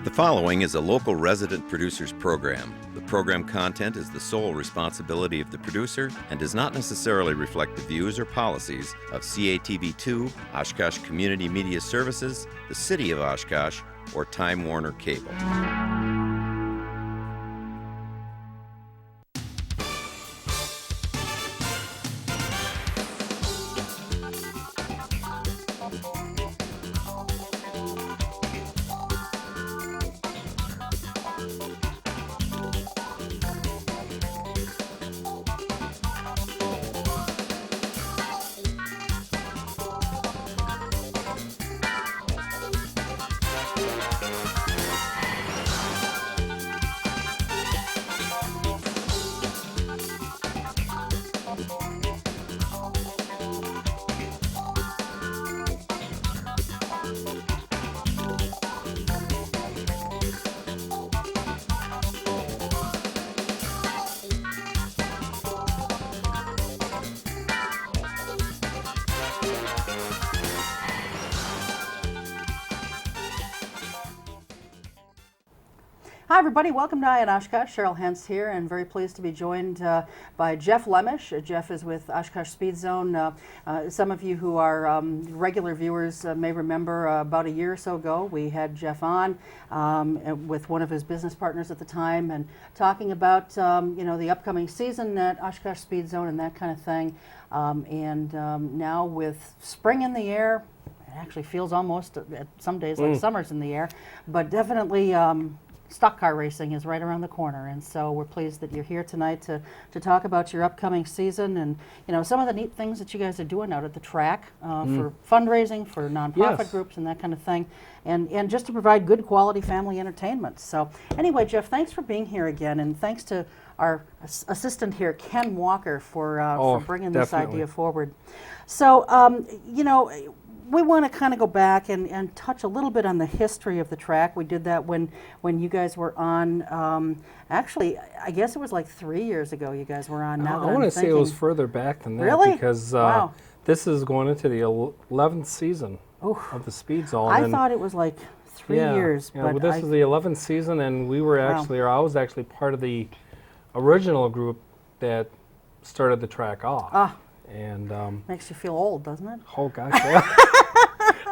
The following is a local resident producer's program. The program content is the sole responsibility of the producer and does not necessarily reflect the views or policies of CATV2, Oshkosh Community Media Services, the City of Oshkosh, or Time Warner Cable. Hi everybody, welcome to Eye on Oshkosh. Cheryl Hentz here, and very pleased to be joined by Jeff Lemish. Jeff is with Oshkosh-Speedzone. Some of you who are regular viewers may remember about a year or so ago we had Jeff on with one of his business partners at the time, and talking about the upcoming season at Oshkosh-Speedzone and that kind of thing. Now with spring in the air, it actually feels almost at some days like summer's in the air, but definitely stock car racing is right around the corner, and so we're pleased that you're here tonight to talk about your upcoming season and some of the neat things that you guys are doing out at the track for fundraising for nonprofit groups and that kind of thing, and just to provide good quality family entertainment. So anyway, Jeff, thanks for being here again, and thanks to our assistant here, Ken Walker, for bringing this idea forward. So we want to kind of go back and touch a little bit on the history of the track. We did that when you guys were on, actually, I guess it was like 3 years ago you guys were on. Now I want to say it was further back than that. Really? Because this is going into the 11th season of the Speed Zone. I thought it was like 3 years. Yeah, but this is the 11th season, and we were actually, or I was actually part of the original group that started the track off. And makes you feel old, doesn't it? Oh, gosh, yeah.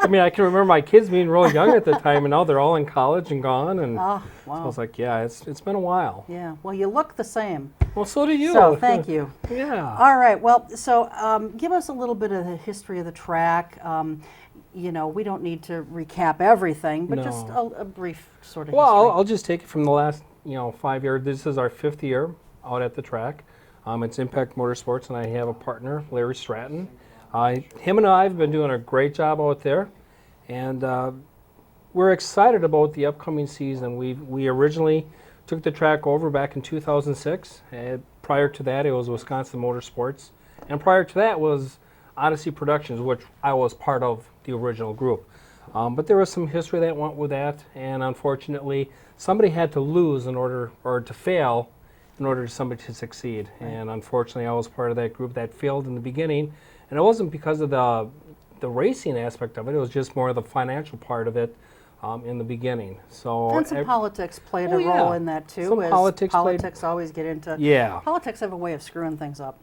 I mean, I can remember my kids being really young at the time, and now they're all in college and gone. And so I was like, yeah, it's been a while. Yeah, well, you look the same. Well, so do you. So thank you. Yeah. All right, well, so give us a little bit of the history of the track. We don't need to recap everything, but just a brief sort of history. Well, I'll just take it from the last, 5 years. This is our 5th year out at the track. It's Impact Motorsports, and I have a partner, Larry Stratton. Him and I have been doing a great job out there, and we're excited about the upcoming season. We originally took the track over back in 2006. Prior to that, it was Wisconsin Motorsports, and prior to that was Odyssey Productions, which I was part of the original group. But there was some history that went with that, and unfortunately, somebody had to lose or to fail in order for somebody to succeed. Right. And unfortunately, I was part of that group that failed in the beginning. And it wasn't because of the racing aspect of it. It was just more of the financial part of it in the beginning. So and some politics played a role in that too. Some politics always get into. Yeah. Politics have a way of screwing things up.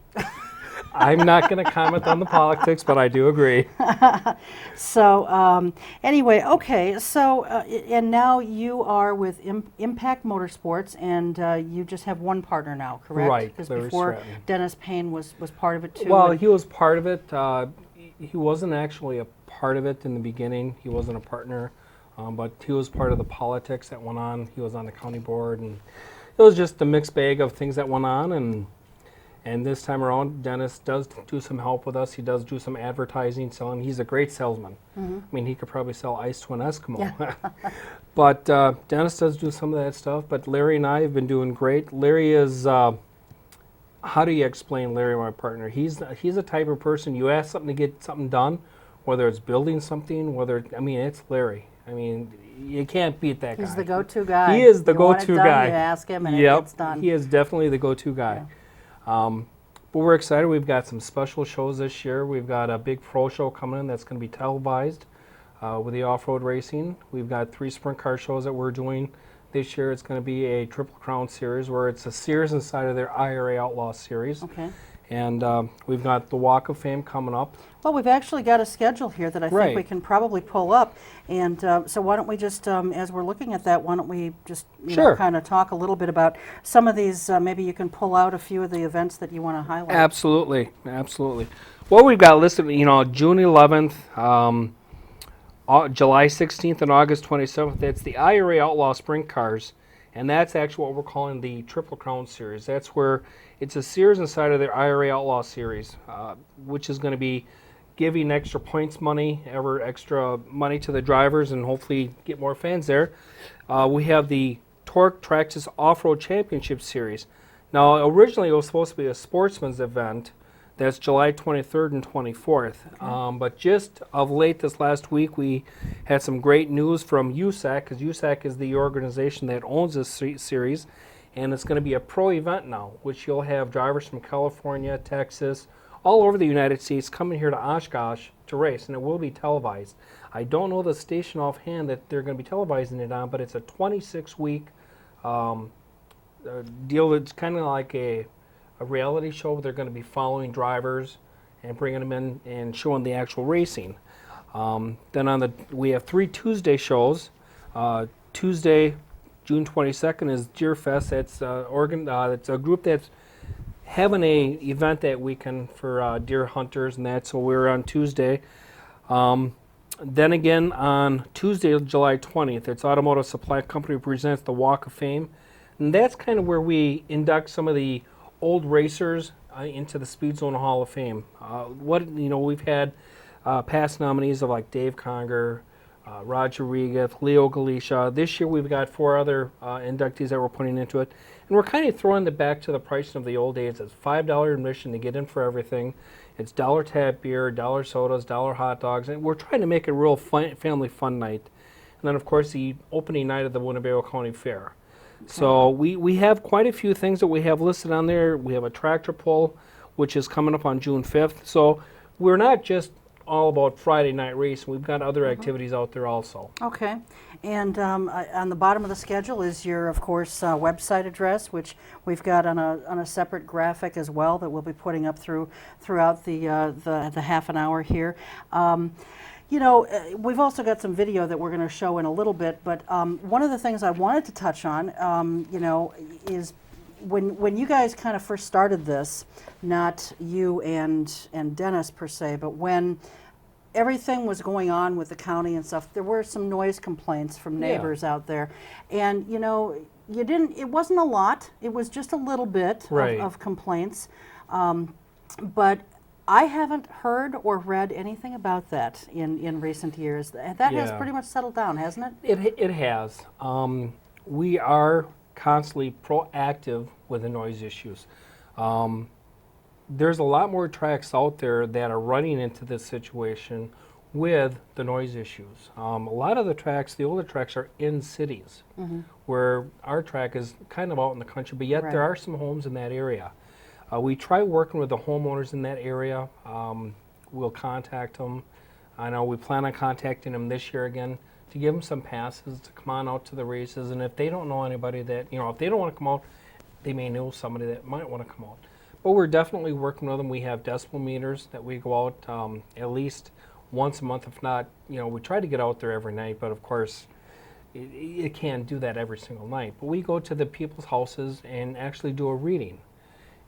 I'm not going to comment on the politics, but I do agree. So anyway, okay. So and now you are with Impact Motorsports, and you just have one partner now, correct? Right. Because before Stratton. Dennis Payne was part of it too. Well, he was part of it. He wasn't actually a part of it in the beginning. He wasn't a partner, but he was part of the politics that went on. He was on the county board, and it was just a mixed bag of things that went on. And this time around, Dennis does do some help with us. He does do some advertising, selling. He's a great salesman. I mean, he could probably sell ice to an Eskimo. Yeah. But Dennis does do some of that stuff. But Larry and I have been doing great. Larry is, how do you explain Larry, my partner? He's a type of person, you ask something to get something done, whether it's building something, it's Larry. I mean, you can't beat that guy. He's the go-to guy. He is the go-to guy. You ask him and it gets done. He is definitely the go-to guy. Yeah. But we're excited. We've got some special shows this year. We've got a big pro show coming in that's going to be televised. with the off-road racing. We've got 3 sprint car shows that we're doing this year. It's going to be a Triple Crown series where it's a series inside of their IRA Outlaw series. Okay. And we've got the Walk of Fame coming up. Well, we've actually got a schedule here that I think we can probably pull up. And so why don't we just, as we're looking at that, why don't we just kind of talk a little bit about some of these, maybe you can pull out a few of the events that you want to highlight. Absolutely, absolutely. What we've got listed, June 11th, July 16th, and August 27th, that's the IRA Outlaw Sprint Cars. And that's actually what we're calling the Triple Crown Series. That's where it's a series inside of their IRA Outlaw Series, which is going to be giving extra points money, extra money to the drivers, and hopefully get more fans there. We have the Torque Traxxas Off-Road Championship Series. Now, originally it was supposed to be a sportsman's event. That's July 23rd and 24th. Okay. But just of late this last week, we had some great news from USAC, because USAC is the organization that owns this series, and it's going to be a pro event now, which you'll have drivers from California, Texas, all over the United States coming here to Oshkosh to race, and it will be televised. I don't know the station offhand that they're going to be televising it on, but it's a 26-week deal. It's kind of like a reality show where they're going to be following drivers and bringing them in and showing the actual racing. Then we have 3 Tuesday shows. Tuesday, June 22nd is Deer Fest. It's it's a group that's having a event that weekend for deer hunters and that. So we're on Tuesday. Then again on Tuesday, July 20th, it's Automotive Supply Company presents the Walk of Fame, and that's kind of where we induct some of the old racers into the Speed Zone Hall of Fame. We've had past nominees of like Dave Conger, Roger Regath, Leo Galicia. This year we've got 4 other inductees that we're putting into it, and we're kind of throwing it back to the pricing of the old days. It's $5 admission to get in for everything. It's $1 tap beer, $1 sodas, $1 hot dogs, and we're trying to make it a real family fun night. And then of course the opening night of the Winnebago County Fair. Okay. So we have quite a few things that we have listed on there. We have a tractor pull, which is coming up on June 5th. So we're not just all about Friday night racing. We've got other activities out there also. Okay. And on the bottom of the schedule is your, of course, website address, which we've got on a separate graphic as well that we'll be putting up throughout the half an hour here. We've also got some video that we're going to show in a little bit, but one of the things I wanted to touch on, is when you guys kind of first started this, not you and Dennis per se, but when everything was going on with the county and stuff, there were some noise complaints from neighbors out there, and it wasn't a lot, it was just a little bit of complaints, but I haven't heard or read anything about that in recent years. That has pretty much settled down, hasn't it? It has. We are constantly proactive with the noise issues. There's a lot more tracks out there that are running into this situation with the noise issues. A lot of the older tracks are in cities, where our track is kind of out in the country, but yet there are some homes in that area. We try working with the homeowners in that area. We'll contact them. I know we plan on contacting them this year again to give them some passes to come on out to the races. And if they don't know anybody that, if they don't want to come out, they may know somebody that might want to come out. But we're definitely working with them. We have decibel meters that we go out at least once a month, if not, we try to get out there every night, but of course, it can't do that every single night. But we go to the people's houses and actually do a reading.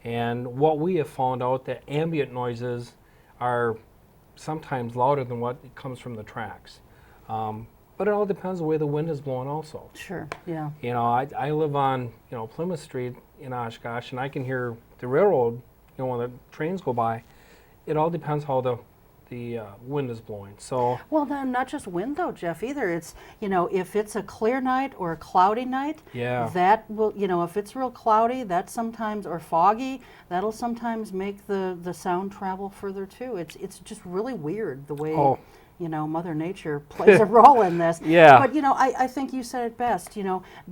And what we have found out that ambient noises are sometimes louder than what comes from the tracks. But it all depends on the way the wind is blowing also. Sure, yeah. I live on, Plymouth Street in Oshkosh, and I can hear the railroad, when the trains go by. It all depends how the wind is blowing. So well, then not just wind though, Jeff. Either it's if it's a clear night or a cloudy night, that will if it's real cloudy, that sometimes or foggy, that'll sometimes make the sound travel further too. It's just really weird the way Mother Nature plays a role in this. Yeah. But, I think you said it best,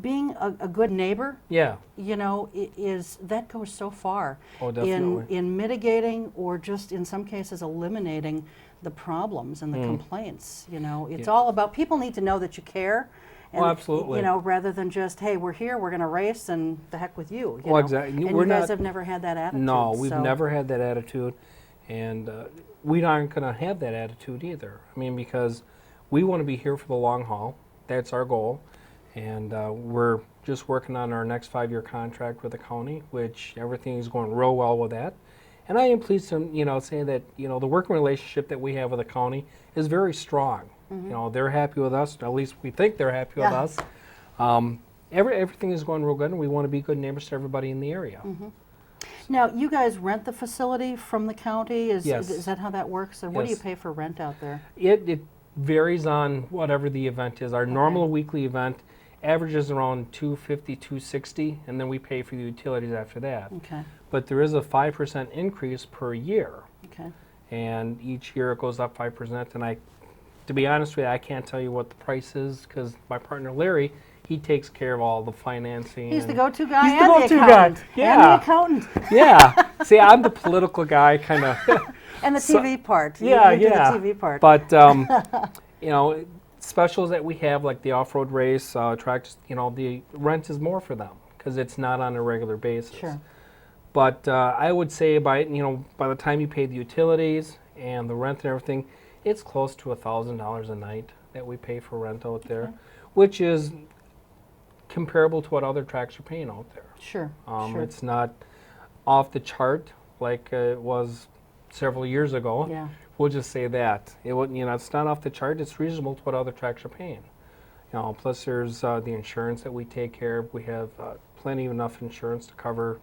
being a good neighbor, Yeah. that goes so far Oh, definitely. in mitigating or just in some cases eliminating the problems and the complaints. It's all about, people need to know that you care. And, Absolutely. Rather than just, hey, we're here, we're going to race, and the heck with you. Well, exactly. And We're you guys not- have never had that attitude. No, we've so- never had that attitude, and we aren't going to have that attitude either. I mean, because we want to be here for the long haul. That's our goal, and we're just working on our next 5-year contract with the county, which everything is going real well with that. And I am pleased to say that the working relationship that we have with the county is very strong. They're happy with us. At least we think they're happy with us. Everything is going real good, and we want to be good neighbors to everybody in the area. Now, you guys rent the facility from the county? Yes. Is that how that works? Or what do you Yes. pay for rent out there? It varies on whatever the event is. Our normal weekly event averages around $250, $260, and then we pay for the utilities after that. Okay. But there is a 5% increase per year, Okay. and each year it goes up 5%. And to be honest with you, I can't tell you what the price is because my partner Larry, he takes care of all the financing. He's the and- go-to guy He's the and the go-to accountant. guy. And Yeah. the accountant. Yeah. See, I'm the political guy, kind of. And the So- TV part. Yeah, you do yeah. the TV part. But specials that we have, like the off-road race tracks, the rent is more for them because it's not on a regular basis. Sure. But I would say by the time you pay the utilities and the rent and everything, it's close to $1,000 a night that we pay for rent out there, which is comparable to what other tracks are paying out there. Sure. Sure. It's not off the chart like it was several years ago. Yeah. We'll just say that. It's not off the chart. It's reasonable to what other tracks are paying. Plus there's the insurance that we take care of. We have plenty of enough insurance to cover,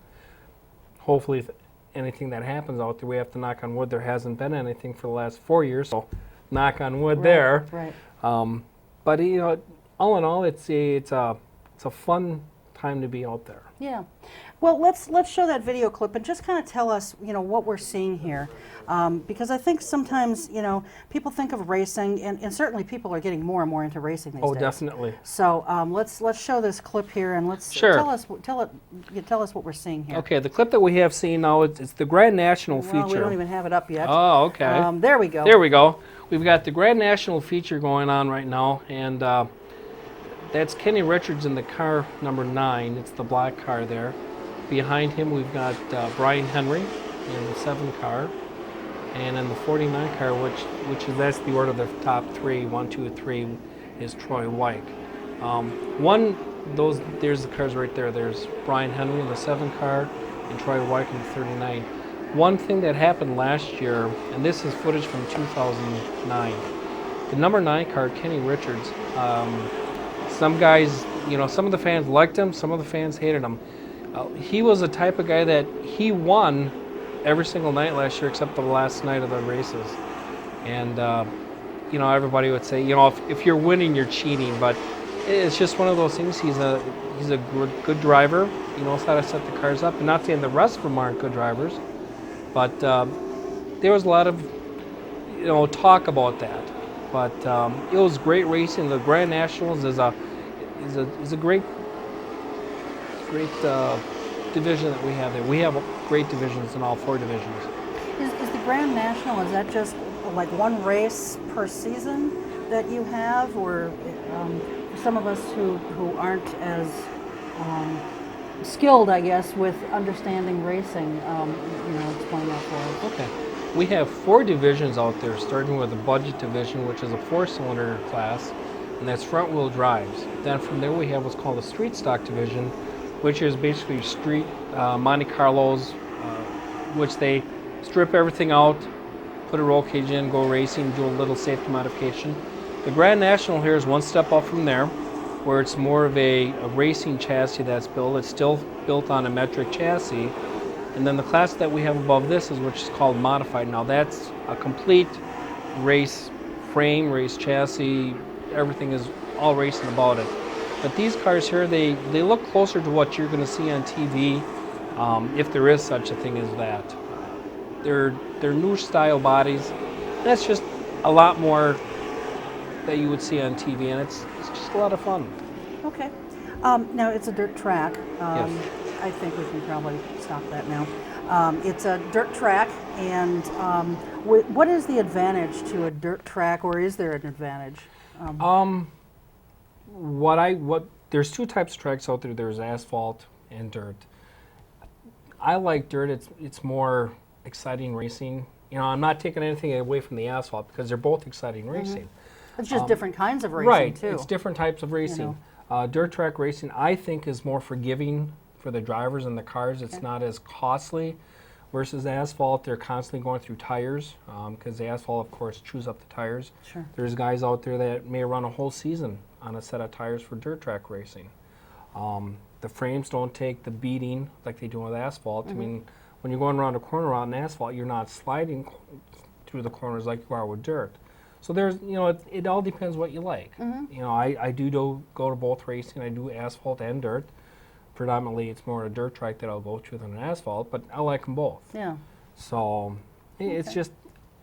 hopefully, if anything that happens out there. We have to knock on wood. There hasn't been anything for the last 4 years, so knock on wood there. Right. But all in all, it's a fun time to be out there. Yeah. Well, let's show that video clip and just kind of tell us, what we're seeing here, because I think sometimes, people think of racing, and certainly people are getting more and more into racing these days. Oh, definitely. So let's show this clip here and let's Sure. tell us what we're seeing here. Okay, the clip that we have seen now, it's the Grand National Well, feature. we don't even have it up yet. Oh, okay. There we go. There we go. We've got the Grand National feature going on right now, and that's Kenny Richards in the car number 9. It's the black car there. Behind him, we've got Brian Henry in the 7 car, and in the 49 car, that's the order of the top 3, 1, 2, 3, is Troy White. There's the cars right there. There's Brian Henry in the 7 car and Troy White in the 39. One thing that happened last year, and this is footage from 2009, the number 9 car, Kenny Richards, some guys, some of the fans liked him, some of the fans hated him. He was the type of guy that he won every single night last year except the last night of the races. And, everybody would say, if you're winning, you're cheating. But it's just one of those things. He's a good driver. He knows how to set the cars up. And not saying the rest of them aren't good drivers. But there was a lot of, talk about that. But it was great racing. The Grand Nationals is a great division that we have there. We have great divisions in all 4 divisions. Is the Grand National, is that just like one race per season that you have, or for some of us who aren't as skilled, I guess, with understanding racing, explain that for us. Okay. We have 4 divisions out there, starting with the budget division, which is a 4-cylinder class, and that's front-wheel drives. Then from there we have what's called the street stock division, which is basically street Monte Carlos, which they strip everything out, put a roll cage in, go racing, do a little safety modification. The Grand National here is one step up from there, where it's more of a racing chassis that's built. It's still built on a metric chassis. And then the class that we have above this is which is called modified. Now that's a complete race frame, race chassis, everything is all racing about it. But these cars here, they look closer to what you're going to see on TV, if there is such a thing as that. They're new style bodies. That's just a lot more that you would see on TV, and it's just a lot of fun. Okay. Now, it's a dirt track. Yes. I think we can probably stop that now. It's a dirt track, and what is the advantage to a dirt track, or is there an advantage? There's two types of tracks out there. There's asphalt and dirt. I like dirt. It's more exciting racing. You know, I'm not taking anything away from the asphalt because they're both exciting racing. It's just different kinds of racing, Right, too. it's different types of racing. Dirt track racing, I think, is more forgiving for the drivers and the cars. It's not as costly versus asphalt. They're constantly going through tires because the asphalt, of course, chews up the tires. Sure. There's guys out there that may run a whole season on a set of tires for dirt track racing. The frames don't take the beating like they do with asphalt. I mean, when you're going around a corner on asphalt, you're not sliding through the corners like you are with dirt. So there's, you know, it all depends what you like. You know, I do go to both racing. I do asphalt and dirt. Predominantly, it's more a dirt track that I'll go to than an asphalt, but I like them both. Yeah. So it's just,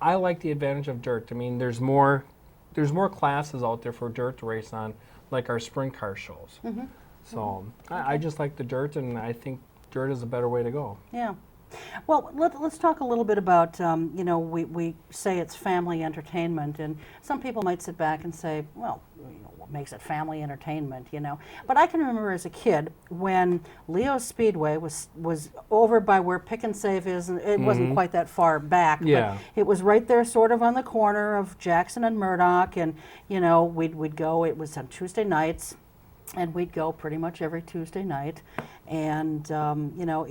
I like the advantage of dirt. I mean, there's more classes out there for dirt to race on, like our sprint car shows. So I just like the dirt, and I think dirt is a better way to go. Yeah. Well, let's talk a little bit about, you know, we say it's family entertainment, and some people might sit back and say, well, you know, what makes it family entertainment, you know? But I can remember as a kid when Leo's Speedway was over by where Pick and Save is, and it wasn't quite that far back, Yeah. but it was right there sort of on the corner of Jackson and Murdoch, and, you know, we'd go, it was on Tuesday nights, and we'd go pretty much every Tuesday night, and, you know,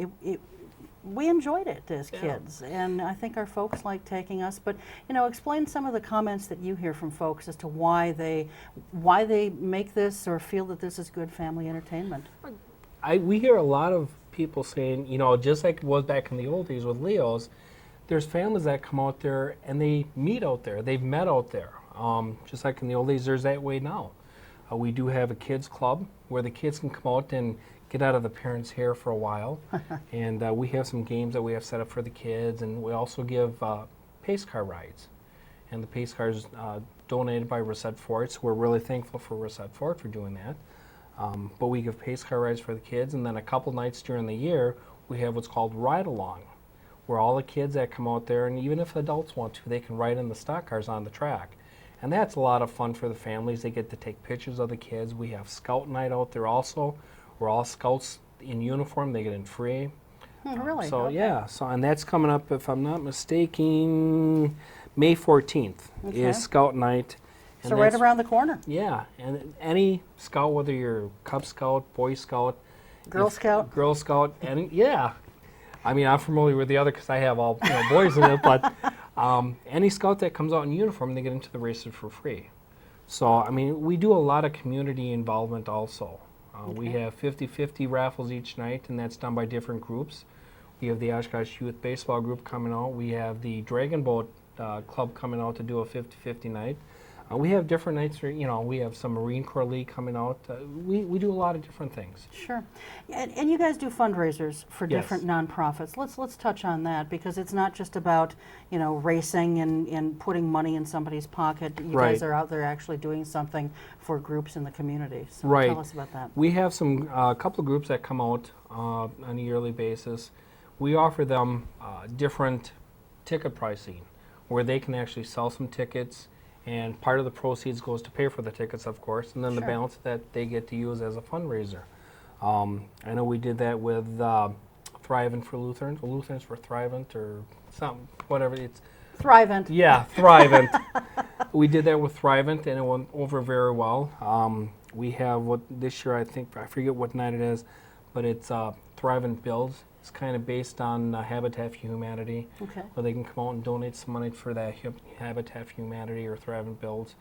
we enjoyed it as kids, and I think our folks like taking us. But you know, explain some of the comments that you hear from folks as to why they make this or feel that this is good family entertainment. We hear a lot of people saying, you know, just like it was back in the old days with Leo's, there's families that come out there and they meet out there. They've met out there. Just like in the old days, there's that way now. We do have a kids club where the kids can come out and get out of the parents' hair for a while. And we have some games that we have set up for the kids, and we also give pace car rides. And the pace cars donated by Reset Ford, so we're really thankful for Reset Ford for doing that. But we give pace car rides for the kids, and then a couple nights during the year, we have what's called Ride Along, where all the kids that come out there, and even if adults want to, they can ride in the stock cars on the track. And that's a lot of fun for the families. They get to take pictures of the kids. We have Scout Night out there also. We're all scouts in uniform. They get in free. Really? So Okay. yeah. So and that's coming up, if I'm not mistaken, May 14th is Scout Night. And So right around the corner. Yeah, and any scout, whether you're Cub Scout, Boy Scout, Girl Scout. Girl Scout, and yeah. I mean, I'm familiar with the other because I have all boys in it, but any scout that comes out in uniform, they get into the races for free. So I mean, we do a lot of community involvement also. We have 50-50 raffles each night, and that's done by different groups. We have the Oshkosh Youth Baseball group coming out. We have the Dragon Boat Club coming out to do a 50-50 night. We have different nights where, you know, we have some Marine Corps League coming out. We do a lot of different things. Sure. And you guys do fundraisers for Yes. different nonprofits. Let's touch on that, because it's not just about, you know, racing and putting money in somebody's pocket. You Right. guys are out there actually doing something for groups in the community. So Right. tell us about that. We have some couple of groups that come out on a yearly basis. We offer them different ticket pricing, where they can actually sell some tickets, and part of the proceeds goes to pay for the tickets, of course, and then the Sure. balance that they get to use as a fundraiser. I know we did that with Thrivent for Lutherans, or Lutherans for Thrivent, or something, whatever it's. Thrivent. Yeah, Thrivent. We did that with Thrivent, and it went over very well. We have what this year, I forget what night it is, but it's Thrivent Builds. It's kind of based on Habitat for Humanity, Okay. where they can come out and donate some money for that Habitat for Humanity or Thrivent Builds.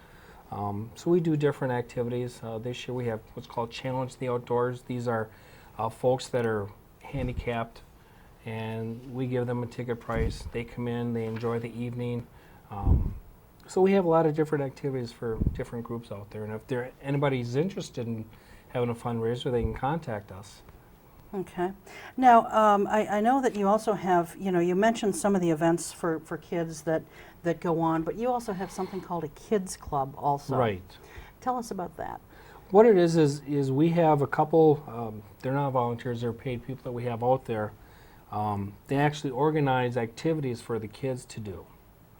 So we do different activities. This year we have what's called Challenge the Outdoors. These are folks that are handicapped, and we give them a ticket price. They come in, they enjoy the evening. So we have a lot of different activities for different groups out there. And if anybody's interested in having a fundraiser, they can contact us. Okay. Now, I know that you also have, you mentioned some of the events for kids that go on, but you also have something called a kids club also. Right. Tell us about that. What it is we have a couple, they're not volunteers, they're paid people that we have out there. They actually organize activities for the kids to do.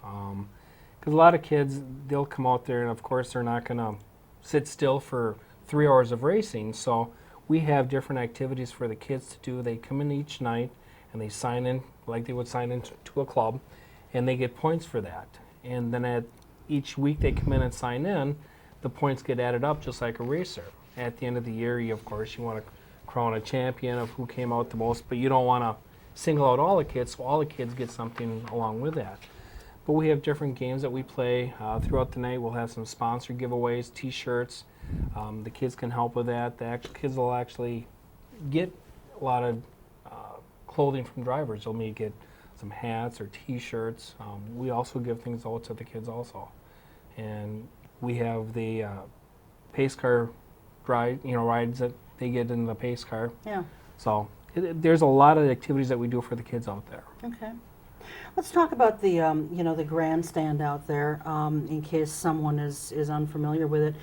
Because a lot of kids, they'll come out there and of course they're not going to sit still for 3 hours of racing. So we have different activities for the kids to do. They come in each night and they sign in like they would sign into a club, and they get points for that. And then at each week they come in and sign in, the points get added up just like a racer. At the end of the year, of course, you want to crown a champion of who came out the most, but you don't want to single out all the kids, so all the kids get something along with that. But we have different games that we play throughout the night. We'll have some sponsor giveaways, T-shirts. The kids can help with that. The kids will actually get a lot of clothing from drivers. They'll maybe get some hats or T-shirts. We also give things out to the kids also. And we have the pace car rides that they get in the pace car. Yeah. So there's a lot of activities that we do for the kids out there. Okay. Let's talk about the the grandstand out there, in case someone is unfamiliar with it.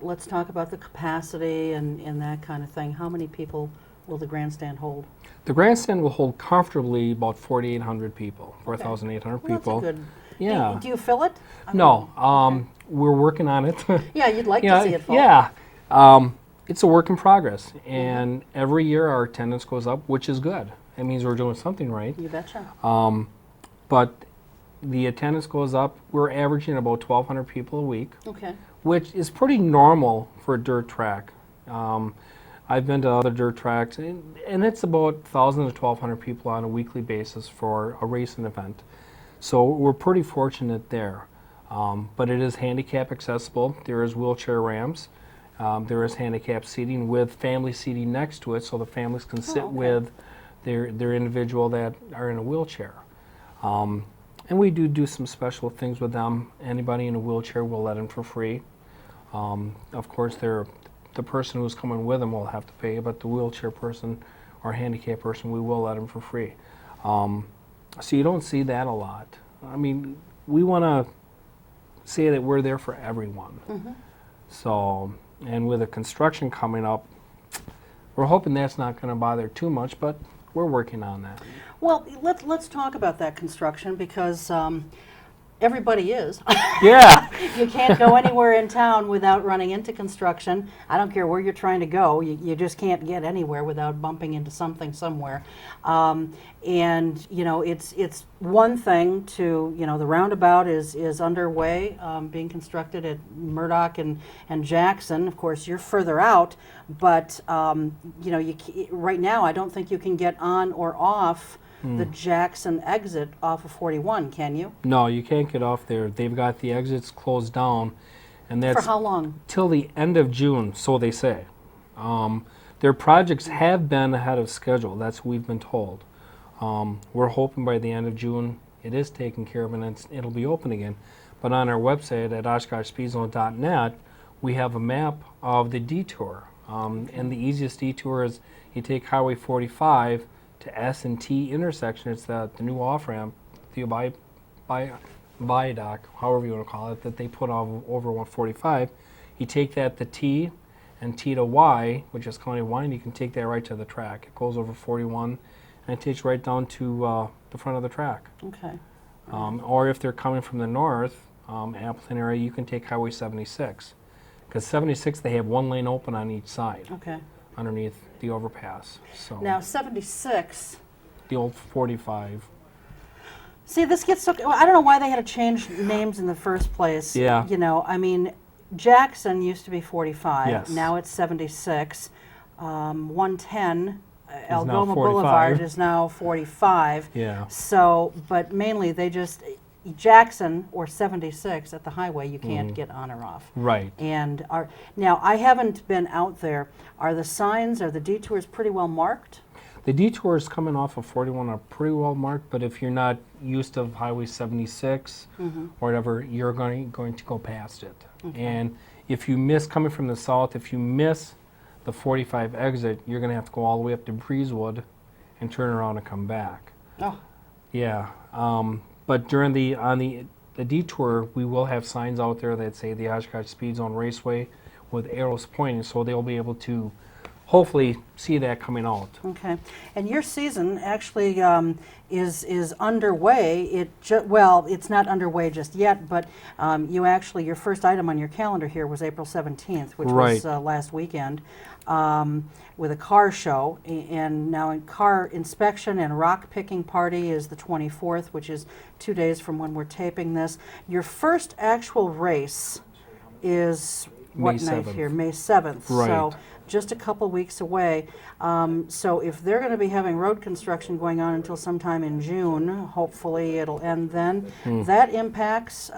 Let's talk about the capacity and that kind of thing. How many people will the grandstand hold? The grandstand will hold comfortably about 4,800 people, 4,800 Well, people. that's a good. Yeah. Do you fill it? No. We're working on it. Yeah, you'd like to see it full. Yeah. It's a work in progress, and every year our attendance goes up, which is good. It means we're doing something right. You betcha. But the attendance goes up. We're averaging about 1,200 people a week, Okay. which is pretty normal for a dirt track. I've been to other dirt tracks, and it's about 1,000 to 1,200 people on a weekly basis for a racing event. So we're pretty fortunate there. But it is handicap accessible. There is wheelchair ramps. There is handicap seating with family seating next to it, so the families can sit with their individual that are in a wheelchair. And we do some special things with them. Anybody in a wheelchair, we'll let them for free. Of course, the person who's coming with them will have to pay, but the wheelchair person or handicapped person, we will let them for free. So you don't see that a lot. I mean, we want to say that we're there for everyone. Mm-hmm. So, and with the construction coming up, we're hoping that's not going to bother too much, but we're working on that. Well, let's talk about that construction because everybody is. Yeah. You can't go anywhere in town without running into construction. I don't care where you're trying to go. You just can't get anywhere without bumping into something somewhere. And it's one thing to the roundabout is underway, being constructed at Murdoch and Jackson. Of course, you're further out, but right now I don't think you can get on or off the Jackson exit off of 41, can you? No, you can't get off there. They've got the exits closed down, and that's For how long? till the end of June, so they say. Their projects have been ahead of schedule. That's what we've been told. We're hoping by the end of June it is taken care of and it'll be open again. But on our website at Oshkosh-Speedzone.net, we have a map of the detour. And the easiest detour is you take Highway 45 to S&T intersection. It's the new off-ramp, the viaduct, however you want to call it, that they put over 145. You take that to T and T to Y, which is County Y, and you can take that right to the track. It goes over 41, and it takes right down to the front of the track. Okay. Or if they're coming from the north, Appleton area, you can take Highway 76. Because 76, they have one lane open on each side. Okay. Underneath the overpass. So Now 76. the old 45. See, this gets so. I don't know why they had to change names in the first place. Yeah. I mean, Jackson used to be 45. Yes. Now it's 76. 110, now Algoma 45. Boulevard is now 45. Yeah. So, but mainly they just Jackson or 76 at the highway, you can't get on or off. Right. And now I haven't been out there. Are the signs, are the detours pretty well marked? The detours coming off of 41 are pretty well marked, but if you're not used to Highway 76 or whatever, you're going to go past it. Okay. And if you miss, coming from the south, if you miss the 45 exit, you're going to have to go all the way up to Breezewood and turn around and come back. Oh, Yeah, but during the detour, we will have signs out there that say the Oshkosh-Speedzone Raceway with arrows pointing, so they'll be able to hopefully see that coming out. okay. And your season actually is underway. Well, it's not underway just yet, but your first item on your calendar here was April 17th, which Right. was last weekend, with a car show. And now a car inspection and rock picking party is the 24th, which is 2 days from when we're taping this. Your first actual race is what May night 7th. here? May 7th. Right. So just a couple weeks away. So if they're going to be having road construction going on until sometime in June, hopefully it'll end then, that impacts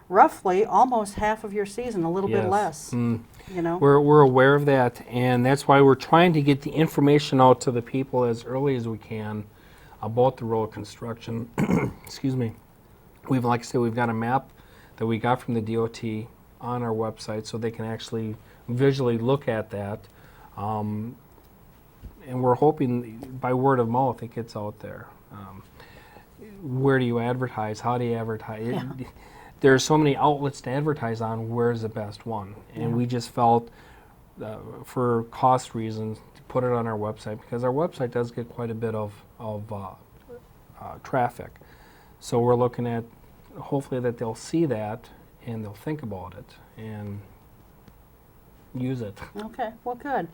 roughly almost half of your season, a little bit Yes. less. You know? We're aware of that, and that's why we're trying to get the information out to the people as early as we can about the road construction. Excuse me. Like I said, we've got a map that we got from the DOT on our website, so they can actually visually look at that. And we're hoping by word of mouth it gets out there. Where do you advertise? How do you advertise? Yeah. There are so many outlets to advertise on. Where's the best one? And Yeah. we just felt, for cost reasons, to put it on our website, because our website does get quite a bit of traffic. So we're looking at hopefully that they'll see that and they'll think about it and use it. Okay, well, good.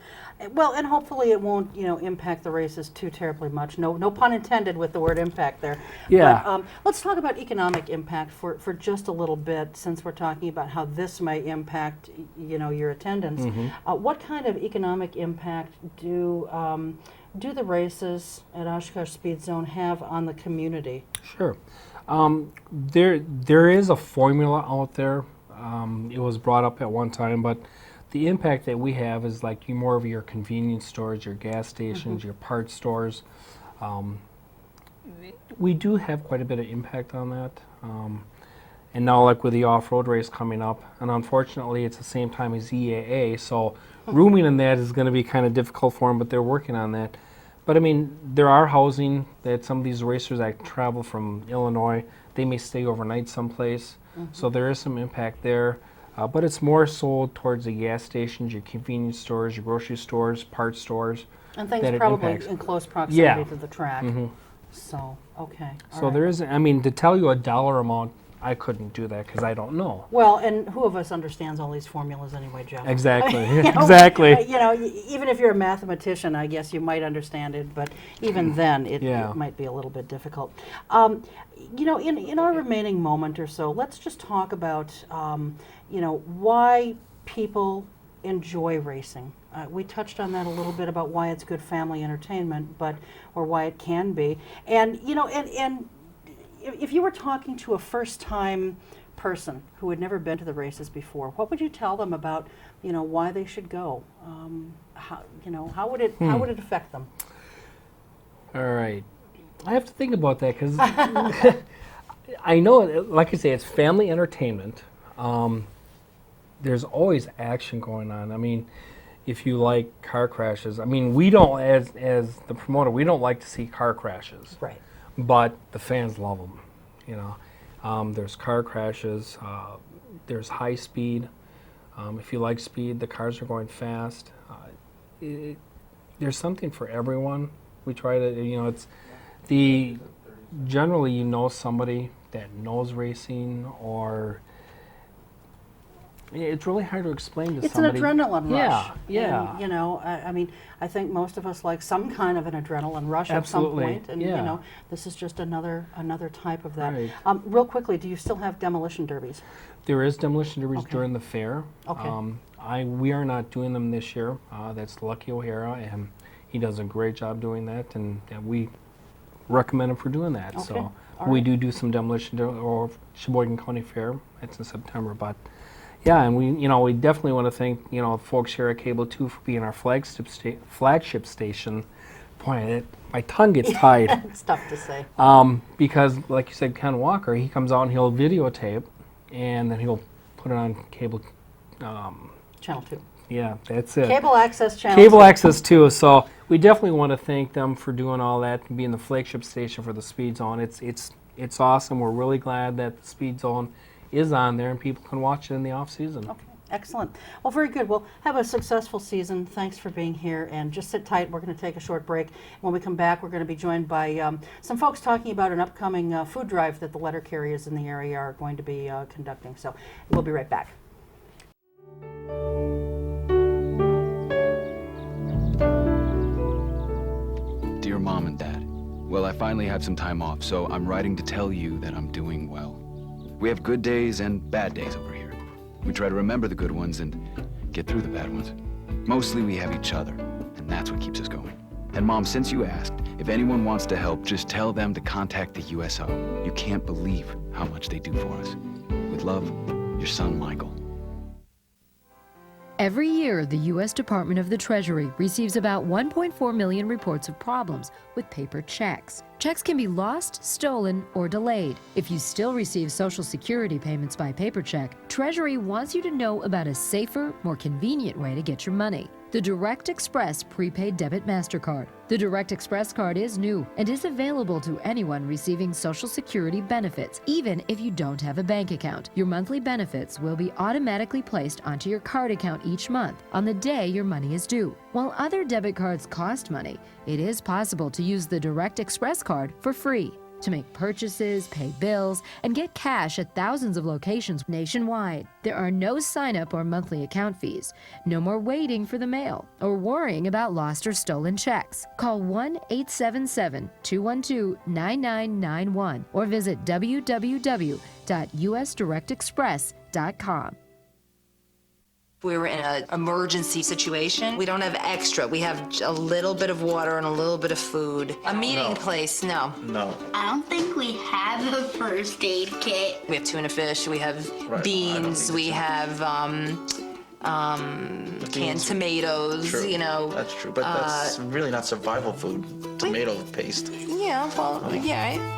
Well, and hopefully it won't, impact the races too terribly much. No pun intended with the word impact there. Yeah. But, let's talk about economic impact for just a little bit, since we're talking about how this may impact, your attendance. What kind of economic impact do the races at Oshkosh Speedzone have on the community? Sure. There is a formula out there. It was brought up at one time, but the impact that we have is like more of your convenience stores, your gas stations, your parts stores. We do have quite a bit of impact on that. And now, like with the off-road race coming up, and unfortunately it's the same time as EAA, so rooming in that is going to be kind of difficult for them, but they're working on that. But I mean, there are housing that some of these racers that travel from Illinois, they may stay overnight someplace. So there is some impact there. But it's more so towards the gas stations, your convenience stores, your grocery stores, parts stores. And things that it probably impacts. in close proximity Yeah. to the track. So, okay. all So right. there isn't, I mean, to tell you a dollar amount, I couldn't do that because I don't know. Well, and who of us understands all these formulas anyway, Jeff? Exactly, You know, exactly. Even if you're a mathematician, I guess you might understand it, but even then, it Yeah. might be a little bit difficult. In our remaining moment or so, let's just talk about, why people enjoy racing. We touched on that a little bit about why it's good family entertainment, or why it can be. And, and if you were talking to a first-time person who had never been to the races before, what would you tell them about, why they should go? How would it affect them? All right. I have to think about that because I know, like I say, it's family entertainment. There's always action going on. I mean, if you like car crashes, I mean, we don't, as the promoter, we don't like to see car crashes. Right. But the fans love them, There's car crashes. There's high speed. If you like speed, the cars are going fast. There's something for everyone. We try to, it's generally somebody that knows racing, or it's really hard to explain to somebody. It's an adrenaline rush. Yeah. And, I think most of us like some kind of an adrenaline rush Absolutely, at some point. And, yeah. this is just another type of that. Right. Real quickly, do you still have demolition derbies? There is demolition derbies Okay. during the fair. Okay. We are not doing them this year. That's Lucky O'Hara, and he does a great job doing that, and we recommend him for doing that. Okay. So All we right. do some demolition or Sheboygan County Fair. It's in September, but yeah, and we definitely want to thank folks here at Cable 2 for being our flagship station. Boy, my tongue gets tied. It's tough to say. Because, like you said, Ken Walker, he comes out and he'll videotape, and then he'll put it on cable. Channel 2. Yeah, that's it. Cable access channel. Cable access too. So we definitely want to thank them for doing all that and being the flagship station for the Speed Zone. It's awesome. We're really glad that the Speed Zone is on there and people can watch it in the off season. Okay, excellent. Well, very good. Well, have a successful season. Thanks for being here, and just sit tight. We're going to take a short break. When we come back, we're going to be joined by some folks talking about an upcoming food drive that the letter carriers in the area are going to be conducting. So we'll be right back. Dear Mom and Dad, well, I finally have some time off, so I'm writing to tell you that I'm doing well. We have good days and bad days over here. We try to remember the good ones and get through the bad ones. Mostly we have each other, and that's what keeps us going. And Mom, since you asked, if anyone wants to help, just tell them to contact the USO. You can't believe how much they do for us. With love, your son, Michael. Every year, the U.S. Department of the Treasury receives about 1.4 million reports of problems with paper checks. Checks can be lost, stolen, or delayed. If you still receive Social Security payments by paper check, Treasury wants you to know about a safer, more convenient way to get your money. The Direct Express Prepaid Debit MasterCard. The Direct Express card is new and is available to anyone receiving Social Security benefits, even if you don't have a bank account. Your monthly benefits will be automatically placed onto your card account each month on the day your money is due. While other debit cards cost money, it is possible to use the Direct Express card for free to make purchases, pay bills, and get cash at thousands of locations nationwide. There are no sign-up or monthly account fees. No more waiting for the mail or worrying about lost or stolen checks. Call 1-877-212-9991 or visit www.usdirectexpress.com. We were in an emergency situation. We don't have extra. We have a little bit of water and a little bit of food. A meeting place, no. No. I don't think we have a first aid kit. We have tuna fish, we have Right. beans, we have canned tomatoes, True. you know. That's true, but that's really not survival food. Tomato paste. Yeah, well, yeah.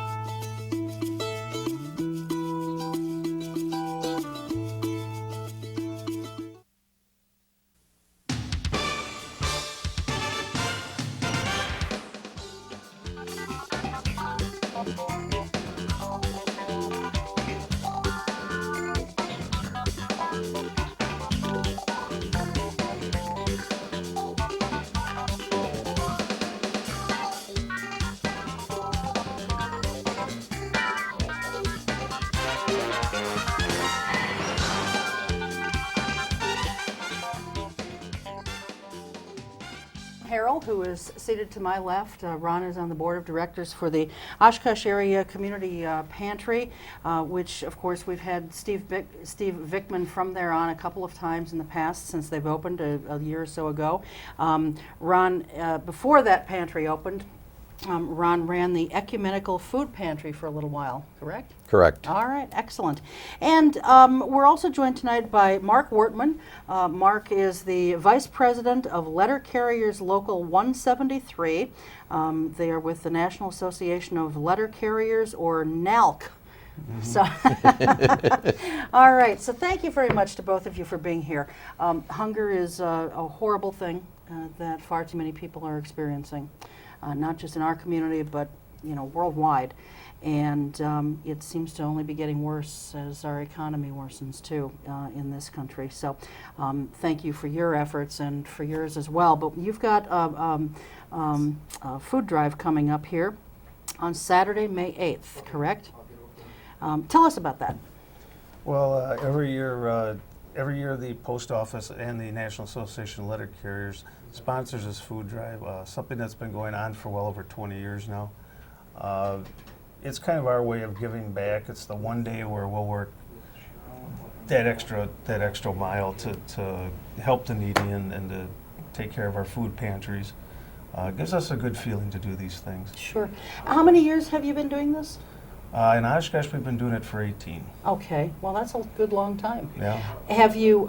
Harrell, who is seated to my left. Ron is on the board of directors for the Oshkosh Area Community Pantry, which, of course, we've had Steve Vickman from there on a couple of times in the past since they've opened a year or so ago. Ron, before that pantry opened, Ron ran the Ecumenical Food Pantry for a little while, correct? Correct. All right, excellent. And we're also joined tonight by Mark Wortman. Mark is the Vice President of Letter Carriers Local 173. They are with the National Association of Letter Carriers, or NALC. So, all right, so thank you very much to both of you for being here. Hunger is a horrible thing that far too many people are experiencing. Not just in our community, but worldwide, and it seems to only be getting worse as our economy worsens too in this country. So, thank you for your efforts and for yours as well. But you've got a food drive coming up here on Saturday, May 8th, correct? Tell us about that. Well, every year the Post Office and the National Association of Letter Carriers sponsors this food drive, something that's been going on for well over 20 years now. It's kind of our way of giving back. It's the one day where we'll work that extra mile to help the needy and to take care of our food pantries. It gives us a good feeling to do these things. Sure. How many years have you been doing this? In Oshkosh, we've been doing it for 18. Okay, well, that's a good long time. Yeah. Have you,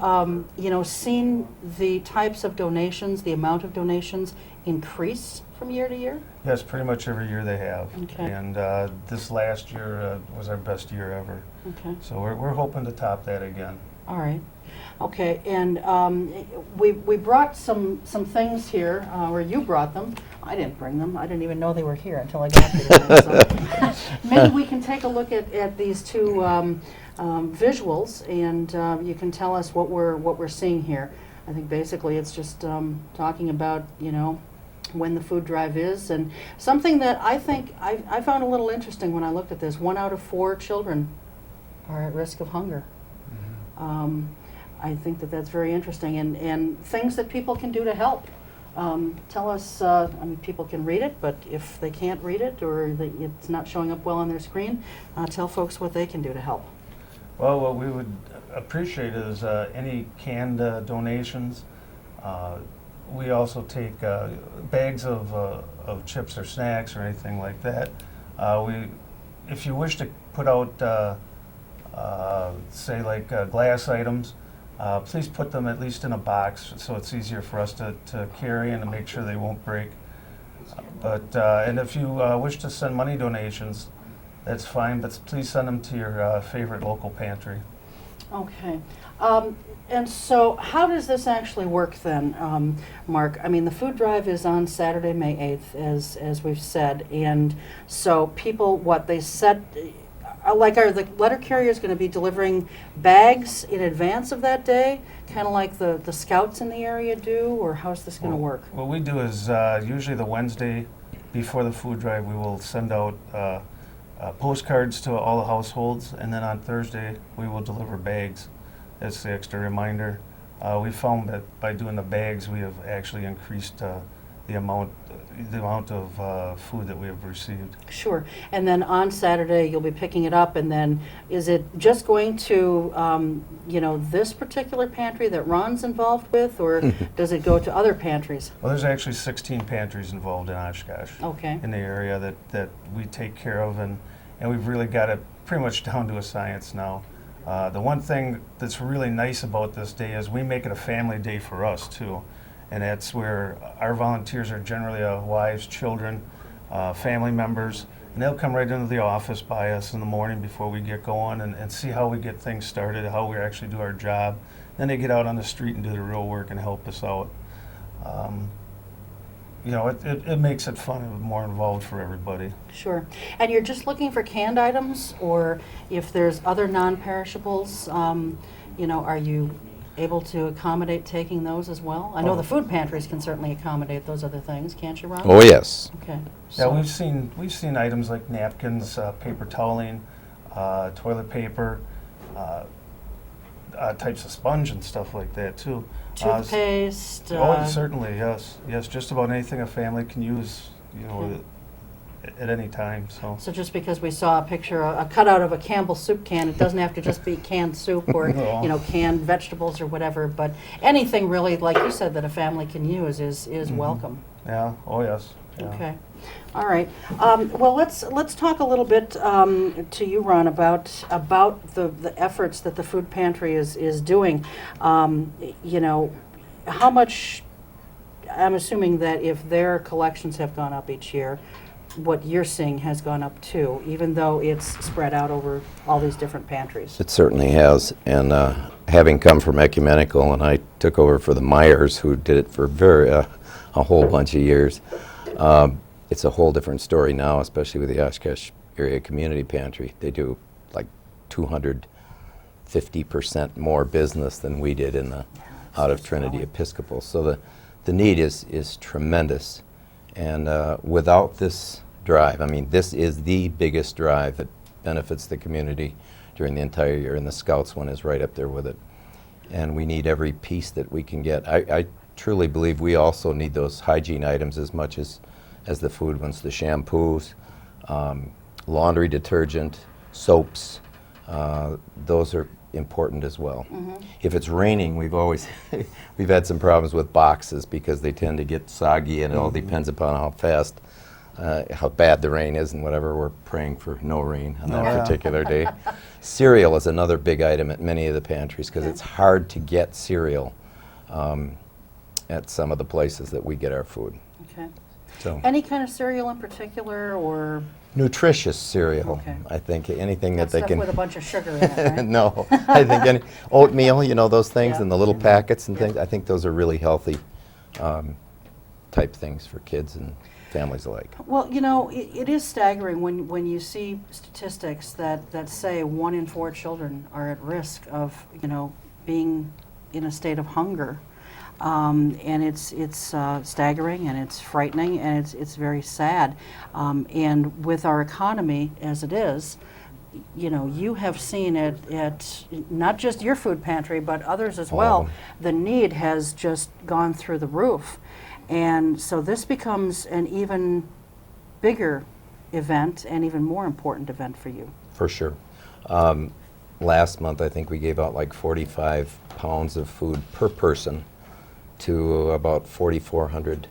seen the types of donations, the amount of donations increase from year to year? Yes, pretty much every year they have. Okay. And this last year was our best year ever. Okay. So we're hoping to top that again. All right. Okay, and we brought some things here, or you brought them. I didn't bring them. I didn't even know they were here until I got here. So maybe we can take a look at these two visuals, and you can tell us what we're seeing here. I think basically it's just talking about, you know, when the food drive is, and something that I think I found a little interesting when I looked at this. 1 out of 4 children are at risk of hunger. I think that that's very interesting, and things that people can do to help. Tell us, I mean, people can read it, but if they can't read it or it's not showing up well on their screen, tell folks what they can do to help. Well, what we would appreciate is any canned donations. We also take bags of chips or snacks or anything like that. If you wish to put out, say, like glass items, please put them at least in a box so it's easier for us to carry and to make sure they won't break. And if you wish to send money donations, that's fine, but please send them to your favorite local pantry. Okay. And so how does this actually work then, Mark? I mean, the food drive is on Saturday, May 8th, as we've said, and so people, what they said, like, are the letter carriers going to be delivering bags in advance of that day, kind of like the scouts in the area do, or how's this going to work? What we do is usually the Wednesday before the food drive, we will send out postcards to all the households, and then on Thursday we will deliver bags. That's the extra reminder. We found that by doing the bags, we have actually increased the amount of food that we have received. Sure. And then on Saturday, you'll be picking it up, and then is it just going to, you know, this particular pantry that Ron's involved with, or does it go to other pantries? Well, there's actually 16 pantries involved in Oshkosh. Okay. In the area that we take care of, and we've really got it pretty much down to a science now. The one thing that's really nice about this day is we make it a family day for us, too. And that's where our volunteers are generally wives, children, family members, and they'll come right into the office by us in the morning before we get going and see how we get things started, how we actually do our job. Then they get out on the street and do the real work and help us out. You know, it makes it fun and more involved for everybody. Sure. And you're just looking for canned items, or if there's other non-perishables, you know, are you able to accommodate taking those as well? I know the food pantries can certainly accommodate those other things, can't you, Ron? Oh, yes. Okay. Yeah, we've seen items like napkins, paper toweling, toilet paper, types of sponge and stuff like that too. Toothpaste. Oh, certainly, yes, just about anything a family can use, you know, at any time. So just because we saw a picture, a cutout of a Campbell soup can, it doesn't have to just be canned soup or No. you know, canned vegetables or whatever. But anything really, like you said, that a family can use is welcome. Yeah. Oh, yes. Yeah. Okay. All right. Well, let's talk a little bit to you, Ron, about the efforts that the food pantry is doing. You know, how much? I'm assuming that if their collections have gone up each year, what you're seeing has gone up too, even though it's spread out over all these different pantries. It certainly has, and having come from Ecumenical, and I took over for the Myers, who did it for a whole bunch of years. It's a whole different story now, especially with the Oshkosh Area Community Pantry. They do like 250% more business than we did in the out of Trinity Episcopal. So the need is tremendous, and without this drive, I mean, this is the biggest drive that benefits the community during the entire year, and the Scouts one is right up there with it. And we need every piece that we can get. I truly believe we also need those hygiene items as much as the food ones, the shampoos, laundry detergent, soaps. Those are important as well. If it's raining, we've had some problems with boxes because they tend to get soggy, and it all depends upon how bad the rain is and whatever. We're praying for no rain on that particular day. Cereal is another big item at many of the pantries because it's hard to get cereal at some of the places that we get our food. Okay. So Any kind of cereal in particular, or nutritious cereal, Okay. I think. Anything that that they stuff can. with a bunch of sugar in it, right? No, I think oatmeal, those things Yeah. and the little packets and Yeah. things. I think those are really healthy type things for kids and families alike. Well, it is staggering when you see statistics that say 1 in 4 children are at risk of, being in a state of hunger. And it's staggering, and it's frightening, and it's very sad. And with our economy as it is, you have seen it at not just your food pantry, but others as All of well. them. The need has just gone through the roof. And so this becomes an even bigger event and even more important event for you. For sure. Last month, I think we gave out like 45 pounds of food per person to about 4,400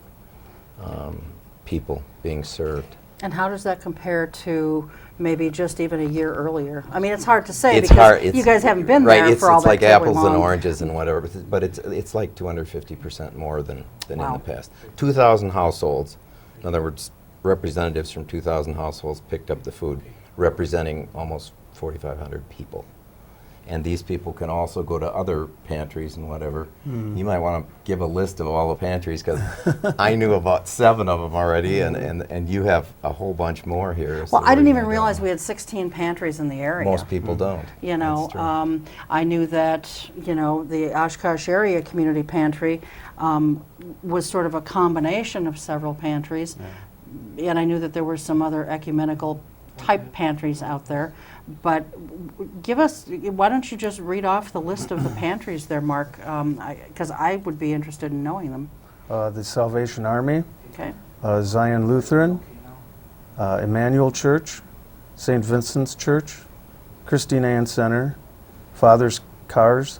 people being served. And how does that compare to maybe just even a year earlier? I mean, it's hard to say It's because hard. you guys haven't been right, there for all it's that like terribly apples and long. oranges and whatever, but it's like 250% more than in Wow. the past. 2,000 households, in other words, representatives from 2,000 households picked up the food, representing almost 4,500 people. And these people can also go to other pantries and whatever. You might want to give a list of all the pantries, because I knew about 7 of them already, and you have a whole bunch more here. so Well, I didn't we're even gonna realize go. we had 16 pantries in the area. Most people don't. That's true. I knew that, the Oshkosh area community pantry was sort of a combination of several pantries. And I knew that there were some other ecumenical type pantries out there. But why don't you just read off the list of the pantries there, Mark? Because I would be interested in knowing them. The Salvation Army, Okay. Zion Lutheran, Emmanuel Church, St. Vincent's Church, Christine Ann Center, Father's Cars,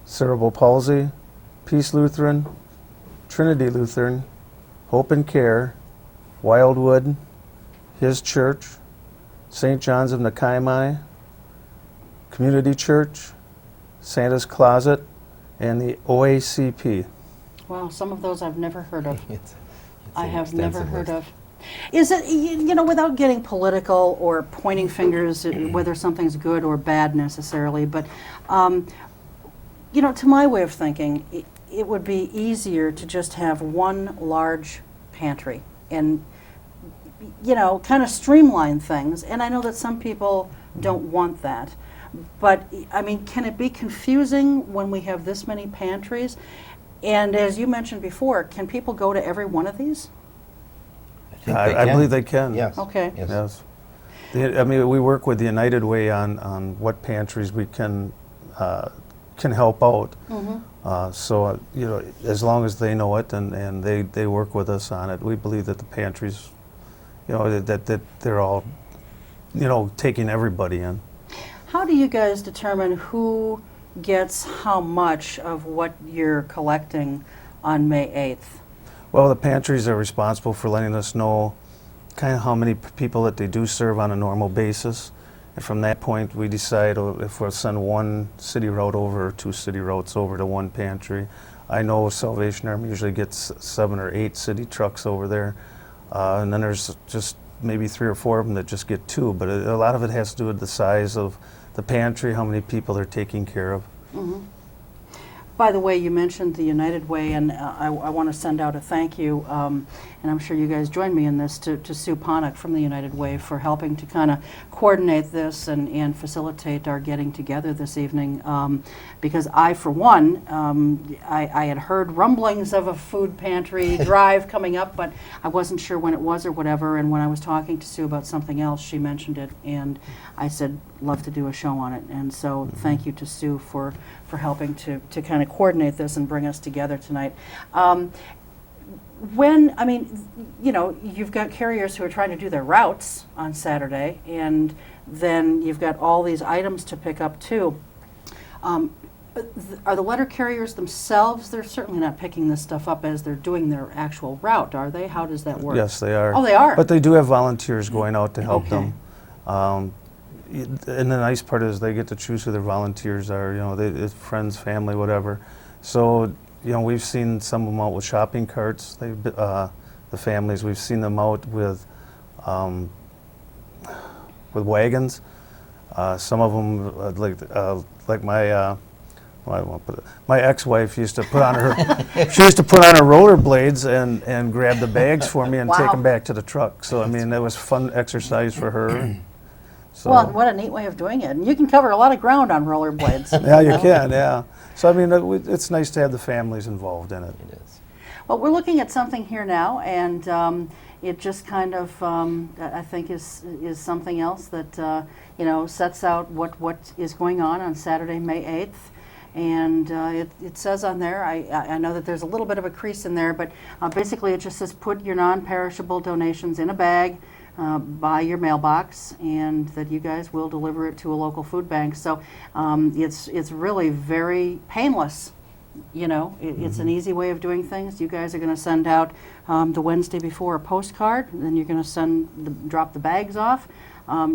Cerebral Palsy, Peace Lutheran, Trinity Lutheran, Hope and Care, Wildwood, His Church, St. John's of Nakaimai, Community Church, Santa's Closet, and the OACP. Wow, some of those I've never heard of. It's I an have never extensive heard list. of. Is it, without getting political or pointing fingers at whether something's good or bad necessarily, but, to my way of thinking, it would be easier to just have one large pantry and, kind of streamline things. And I know that some people don't want that. But, I mean, can it be confusing when we have this many pantries? And as you mentioned before, can people go to every one of these? think I they can. believe they can. Yes. Okay. Yes. Yes. I mean, we work with the United Way on what pantries we can help out. So, as long as they know it and they work with us on it, we believe that the pantries, that they're all, taking everybody in. How do you guys determine who gets how much of what you're collecting on May 8th? Well, the pantries are responsible for letting us know kind of how many people that they do serve on a normal basis. And from that point, we decide if we'll send one city route over or 2 city routes over to one pantry. I know Salvation Army usually gets 7 or 8 city trucks over there. And then there's just maybe 3 or 4 of them that just get 2. But a lot of it has to do with the size of the pantry, how many people they're taking care of. By the way, you mentioned the United Way, and I want to send out a thank you, and I'm sure you guys join me in this, to Sue Ponick from the United Way for helping to kind of coordinate this and facilitate our getting together this evening. Because I, for one, I had heard rumblings of a food pantry drive coming up, but I wasn't sure when it was or whatever, and when I was talking to Sue about something else, she mentioned it, and I said, love to do a show on it. And so thank you to Sue for helping to kind of coordinate this and bring us together tonight. You've got carriers who are trying to do their routes on Saturday, and then you've got all these items to pick up too. Are the letter carriers themselves, they're certainly not picking this stuff up as they're doing their actual route, are they? How does that work? Yes, they are. Oh, they are? But they do have volunteers going out to help Okay. them. And the nice part is they get to choose who their volunteers are, it's friends, family, whatever. So, we've seen some of them out with shopping carts. They the families. We've seen them out with wagons. Some of them, like my, well, I won't put it. My ex-wife used to put on her, she used to put on her rollerblades and grab the bags for me and take Wow. them back to the truck. So I mean, that was fun exercise for her. So, Well, what a neat way of doing it. And you can cover a lot of ground on rollerblades. yeah, you can, yeah. So I mean, it's nice to have the families involved in it. It is. Well, we're looking at something here now, and it just kind of, I think, is something else that sets out what is going on Saturday, May 8th. And it says on there, I know that there's a little bit of a crease in there, but basically it just says put your non-perishable donations in a bag by your mailbox, and that you guys will deliver it to a local food bank. So it's really very painless. It's an easy way of doing things. You guys are going to send out the Wednesday before a postcard, and then you're going to drop the bags off.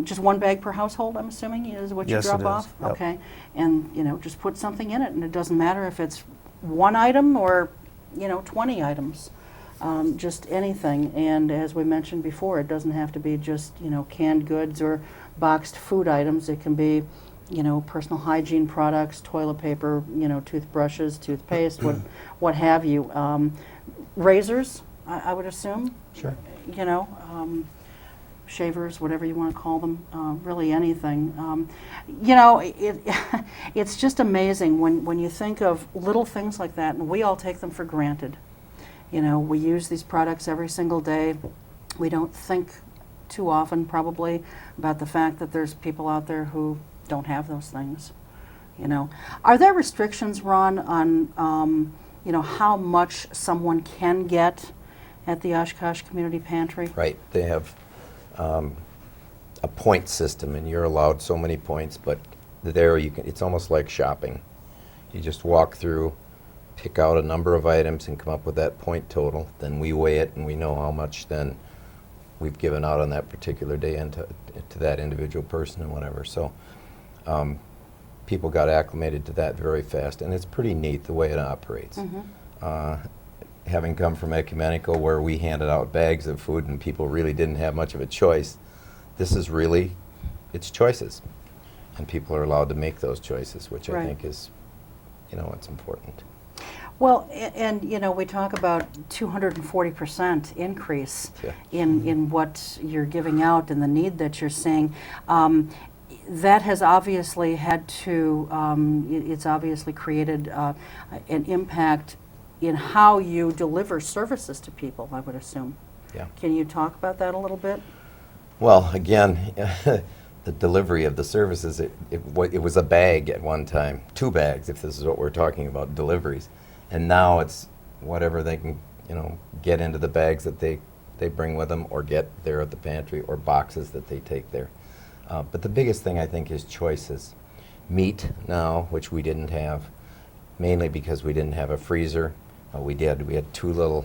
Just one bag per household, I'm assuming, is what you Yes, drop it is. off? Yep. Okay. And, just put something in it, and it doesn't matter if it's one item or, 20 items. Just anything. And as we mentioned before, it doesn't have to be just, canned goods or boxed food items. It can be, personal hygiene products, toilet paper, toothbrushes, toothpaste, what have you. Razors, I would assume. Sure. Shavers, whatever you want to call them, really anything. It's just amazing when you think of little things like that, and we all take them for granted. We use these products every single day. We don't think too often, probably, about the fact that there's people out there who don't have those things. Are there restrictions, Ron, on how much someone can get at the Oshkosh Community Pantry? Right. They have a point system, and you're allowed so many points, but there you can. It's almost like shopping. You just walk through, pick out a number of items, and come up with that point total. Then we weigh it, and we know how much then we've given out on that particular day and to that individual person and whatever. So people got acclimated to that very fast, and it's pretty neat the way it operates. Having come from Ecumenical, where we handed out bags of food and people really didn't have much of a choice, this is really, it's choices. And people are allowed to make those choices, which I think is, it's important. Well, and we talk about 240% increase in what you're giving out and the need that you're seeing. That has obviously had to, it's obviously created an impact in how you deliver services to people, I would assume. Yeah. Can you talk about that a little bit? Well, again, the delivery of the services, it was a bag at one time, 2 bags, if this is what we're talking about, deliveries. And now it's whatever they can, get into the bags that they bring with them, or get there at the pantry, or boxes that they take there. But the biggest thing, I think, is choices. Meat now, which we didn't have, mainly because we didn't have a freezer. We did. We had 2 little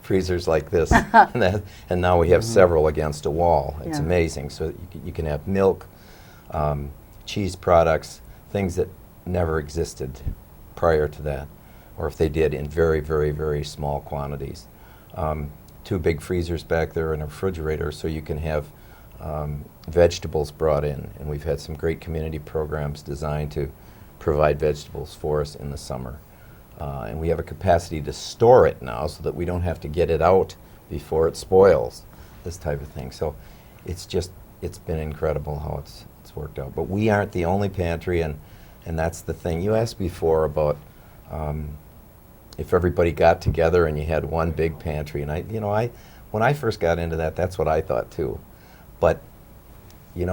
freezers like this, and now we have several against a wall. It's amazing. So you can have milk, cheese products, things that never existed prior to that, or if they did, in very, very, very small quantities. 2 big freezers back there in a refrigerator, so you can have vegetables brought in, and we've had some great community programs designed to provide vegetables for us in the summer. And we have a capacity to store it now so that we don't have to get it out before it spoils, this type of thing. So it's been incredible how it's worked out. But we aren't the only pantry, and that's the thing. You asked before about if everybody got together and you had one big pantry, and when I first got into that, that's what I thought too. But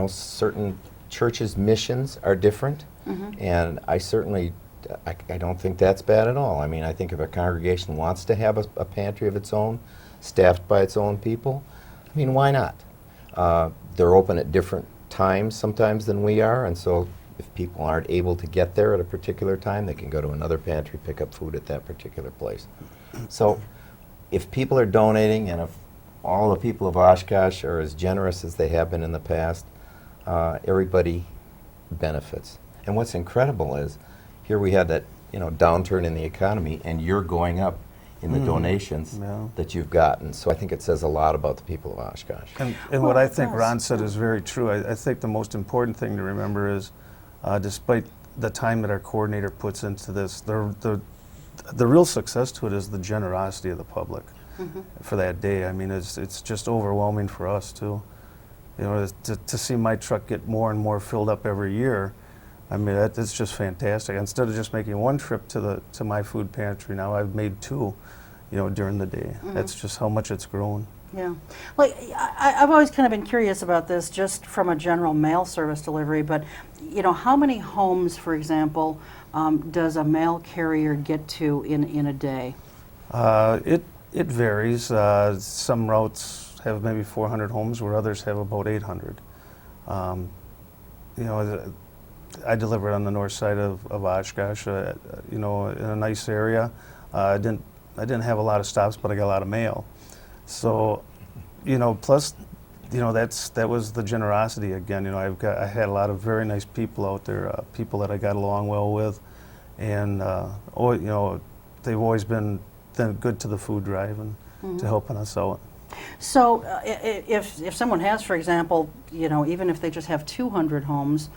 certain churches' missions are different, and I certainly I don't think that's bad at all. I mean, I think if a congregation wants to have a pantry of its own, staffed by its own people, I mean, why not? They're open at different times sometimes than we are, and so if people aren't able to get there at a particular time, they can go to another pantry, pick up food at that particular place. So if people are donating, and if all the people of Oshkosh are as generous as they have been in the past, everybody benefits. And what's incredible is, here we had that downturn in the economy, and you're going up in the donations Yeah. that you've gotten. So I think it says a lot about the people of Oshkosh. And what I think Ron said is very true. I think the most important thing to remember is, despite the time that our coordinator puts into this, the real success to it is the generosity of the public for that day. I mean, it's just overwhelming for us too. You know, to see my truck get more and more filled up every year. I mean, that's just fantastic. Instead of just making one trip to my food pantry, now I've made 2, you know, during the day. That's just how much it's grown. Yeah. Like, I've always kind of been curious about this just from a general mail service delivery, but, you know, how many homes, for example, does a mail carrier get to in a day? It varies. Some routes have maybe 400 homes, where others have about 800. You know, I delivered on the north side of Oshkosh, you know, in a nice area. I didn't have a lot of stops, but I got a lot of mail. So, you know, plus, you know, that was the generosity again. You know, I had a lot of very nice people out there, people that I got along well with, and you know, they've always been good to the food drive and to helping us out. So, if someone has, for example, you know, even if they just have 200 homes,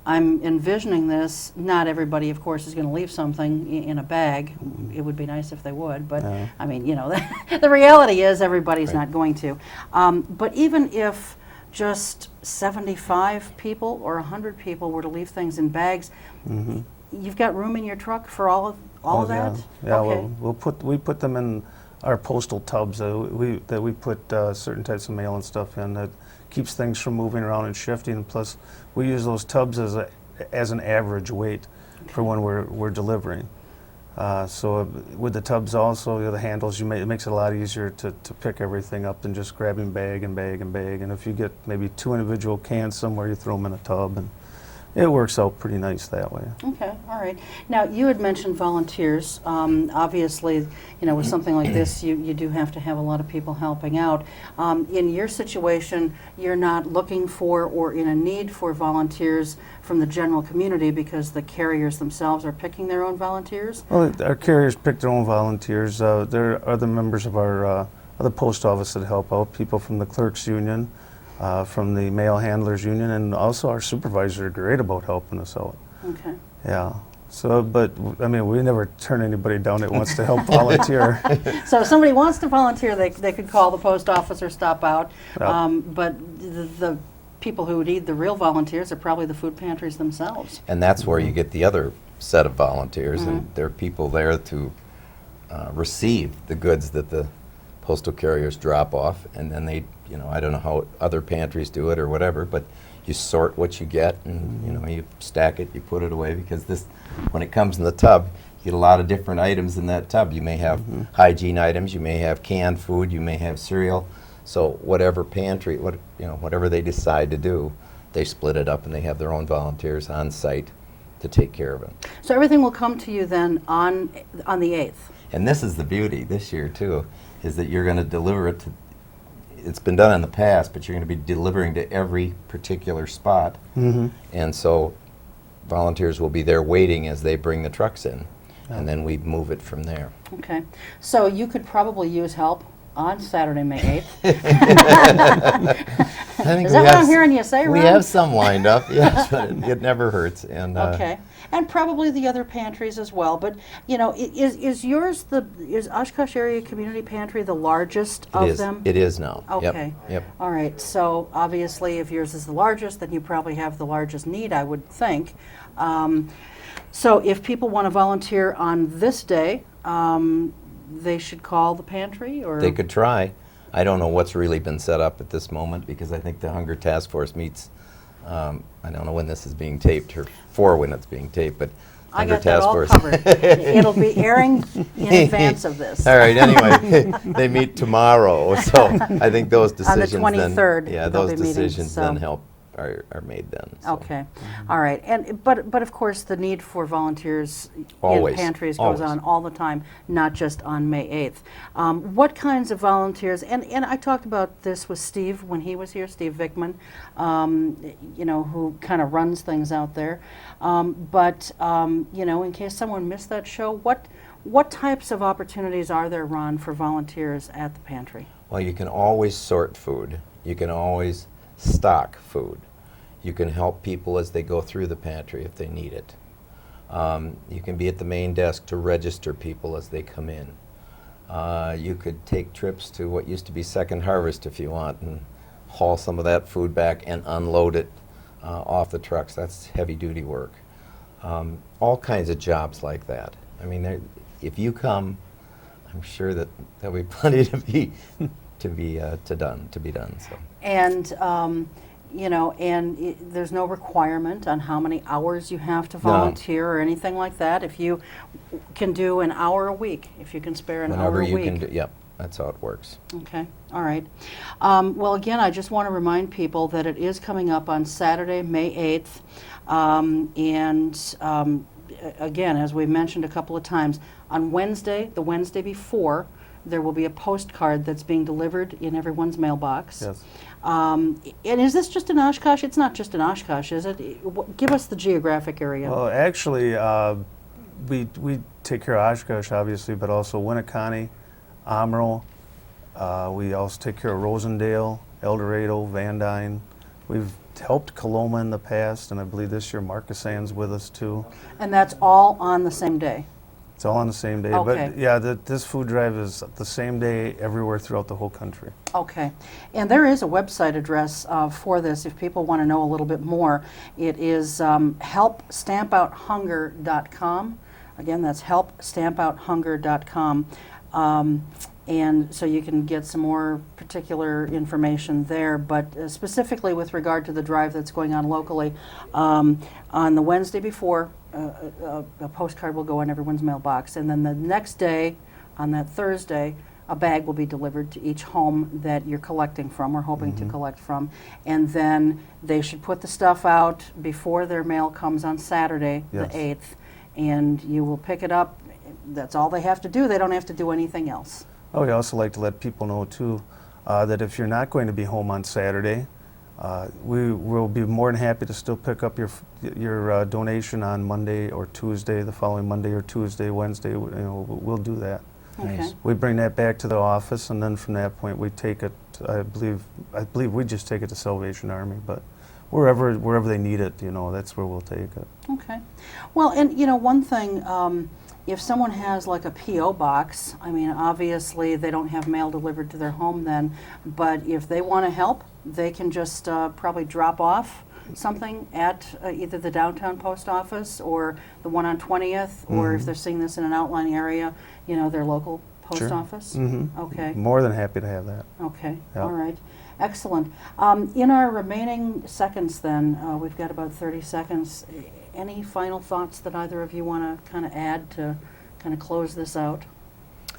I'm envisioning this, not everybody, of course, is going to leave something in a bag. It would be nice if they would, but, I mean, you know, the reality is everybody's not going to. But even if just 75 people or 100 people were to leave things in bags, you've got room in your truck for all of that? Yeah, okay. well, we put them in our postal tubs that we put certain types of mail and stuff in that keeps things from moving around and shifting. Plus, we use those tubs as an average weight for when we're delivering. So with the tubs also, you know, the handles, it makes it a lot easier to pick everything up than just grabbing bag and bag and bag. And if you get maybe 2 individual cans somewhere, you throw them in a tub, and it works out pretty nice that way. Okay, all right. Now, you had mentioned volunteers. Obviously, you know, with something like this, you do have to have a lot of people helping out. In your situation, you're not looking for or in a need for volunteers from the general community because the carriers themselves are picking their own volunteers? Well, our carriers pick their own volunteers. There are other members of our other post office that help out, people from the clerks union, from the mail handlers union, and also our supervisors are great about helping us out. Okay. Yeah. So, but I mean, we never turn anybody down that wants to help volunteer. So if somebody wants to volunteer, they could call the post office or stop out. Yep. But the people who need the real volunteers are probably the food pantries themselves. And that's where you get the other set of volunteers, and there are people there to receive the goods that the postal carriers drop off, and then they, you know, I don't know how other pantries do it or whatever, but you sort what you get, and you know, you stack it, you put it away, because this, when it comes in the tub, you get a lot of different items in that tub. You may have hygiene items, you may have canned food, you may have cereal. So whatever pantry, whatever they decide to do, they split it up, and they have their own volunteers on site to take care of it. So everything will come to you then on the 8th. And this is the beauty this year too, is that you're going to deliver it to, it's been done in the past, but you're going to be delivering to every particular spot. And so volunteers will be there waiting as they bring the trucks in, and then we move it from there. Okay. So you could probably use help on Saturday, May 8th. Is that what I'm hearing you say, Ron? We have some lined up, yes, but it never hurts. And okay. And probably the other pantries as well. But, you know, is Oshkosh Area Community Pantry the largest of them? It is now. Okay. Yep. All right. So obviously, if yours is the largest, then you probably have the largest need, I would think. So if people want to volunteer on this day, they should call the pantry, or they could try. I don't know what's really been set up at this moment, because I think the Hunger Task Force meets, I don't know when this is being taped, or for when it's being taped, but I Hunger got that Task all Force. covered. It'll be airing in advance of this. All right, anyway, they meet tomorrow, so I think those decisions on the 23rd, then, yeah, they'll those be meeting, decisions so. then are made then. So. Okay, all right, and but of course the need for volunteers Always, in pantries goes always. on all the time, not just on May 8th. What kinds of volunteers? And I talked about this with Steve when he was here, Steve Vickman, you know, who kind of runs things out there. But you know, in case someone missed that show, what types of opportunities are there, Ron, for volunteers at the pantry? Well, you can always sort food. You can always stock food. You can help people as they go through the pantry if they need it. You can be at the main desk to register people as they come in. You could take trips to what used to be Second Harvest if you want and haul some of that food back and unload it off the trucks. That's heavy duty work. All kinds of jobs like that. I mean, if you come, I'm sure that there'll be plenty to be done. So. And you know, and there's no requirement on how many hours you have to volunteer or anything like that. If you can do an hour a week, if you can spare an hour a week. Whenever you can do, yep, that's how it works. Okay, all right. Well, again, I just want to remind people that it is coming up on Saturday, May 8th. Again, as we mentioned a couple of times, on Wednesday, the Wednesday before, there will be a postcard that's being delivered in everyone's mailbox. Yes. And is this just in Oshkosh? It's not just in Oshkosh, is it? Give us the geographic area. Well, actually, we take care of Oshkosh, obviously, but also Winnebago County, Amarillo. We also take care of Rosendale, El Dorado, Van Dyne. We've helped Coloma in the past, and I believe this year Marcus Ann's with us too. And that's all on the same day? It's all on the same day. Okay. But yeah, this food drive is the same day everywhere throughout the whole country. Okay. And there is a website address for this if people want to know a little bit more. It is helpstampouthunger.com. Again, that's helpstampouthunger.com. And so you can get some more particular information there. But specifically with regard to the drive that's going on locally, on the Wednesday before, a postcard will go in everyone's mailbox. And then the next day, on that Thursday, a bag will be delivered to each home that you're collecting from, or hoping to collect from. And then they should put the stuff out before their mail comes on Saturday, Yes. the 8th. And you will pick it up. That's all they have to do. They don't have to do anything else. I would also like to let people know too that if you're not going to be home on Saturday, we will be more than happy to still pick up your donation on Monday or Tuesday, the following Monday or Tuesday, Wednesday. You know, we'll do that. Okay. We bring that back to the office, and then from that point we take it. I believe we just take it to Salvation Army, but wherever they need it, you know, that's where we'll take it. Okay. Well, and you know, one thing, if someone has like a P.O. box, I mean, obviously they don't have mail delivered to their home then, but if they want to help, they can just probably drop off something at either the downtown post office or the one on 20th, or if they're seeing this in an outlying area, you know, their local post Sure. office. Okay. More than happy to have that. Okay. Yeah. All right. Excellent. In our remaining seconds then, we've got about 30 seconds. Any final thoughts that either of you want to kind of add to kind of close this out?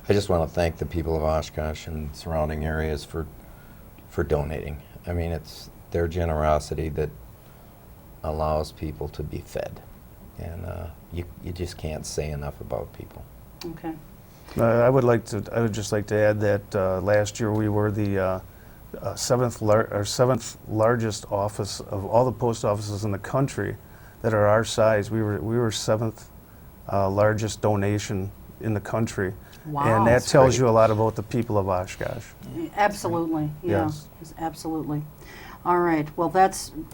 I just want to thank the people of Oshkosh and surrounding areas for donating. I mean, it's their generosity that allows people to be fed, and you just can't say enough about people. Okay. I would just like to add that last year we were the seventh largest office of all the post offices in the country that are our size. We were seventh largest donation in the country. Wow. And that That's tells great. you a lot about the people of Oshkosh. Absolutely. Yeah. Yes. Absolutely. All right. Well,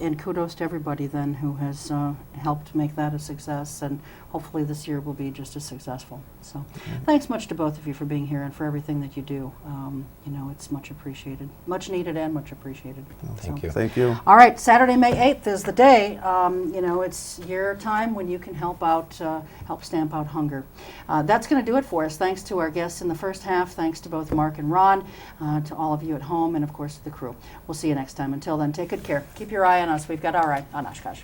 and kudos to everybody then who has helped make that a success, and hopefully this year will be just as successful. So thanks much to both of you for being here and for everything that you do. You know, it's much appreciated, much needed and much appreciated. Thank you. Thank you. All right, Saturday, May 8th is the day. You know, it's your time when you can help stamp out hunger. That's going to do it for us. Thanks to our guests in the first half. Thanks to both Mark and Ron, to all of you at home, and of course to the crew. We'll see you next time. Until then, take good care. Keep your eye on us. We've got our eye on Oshkosh.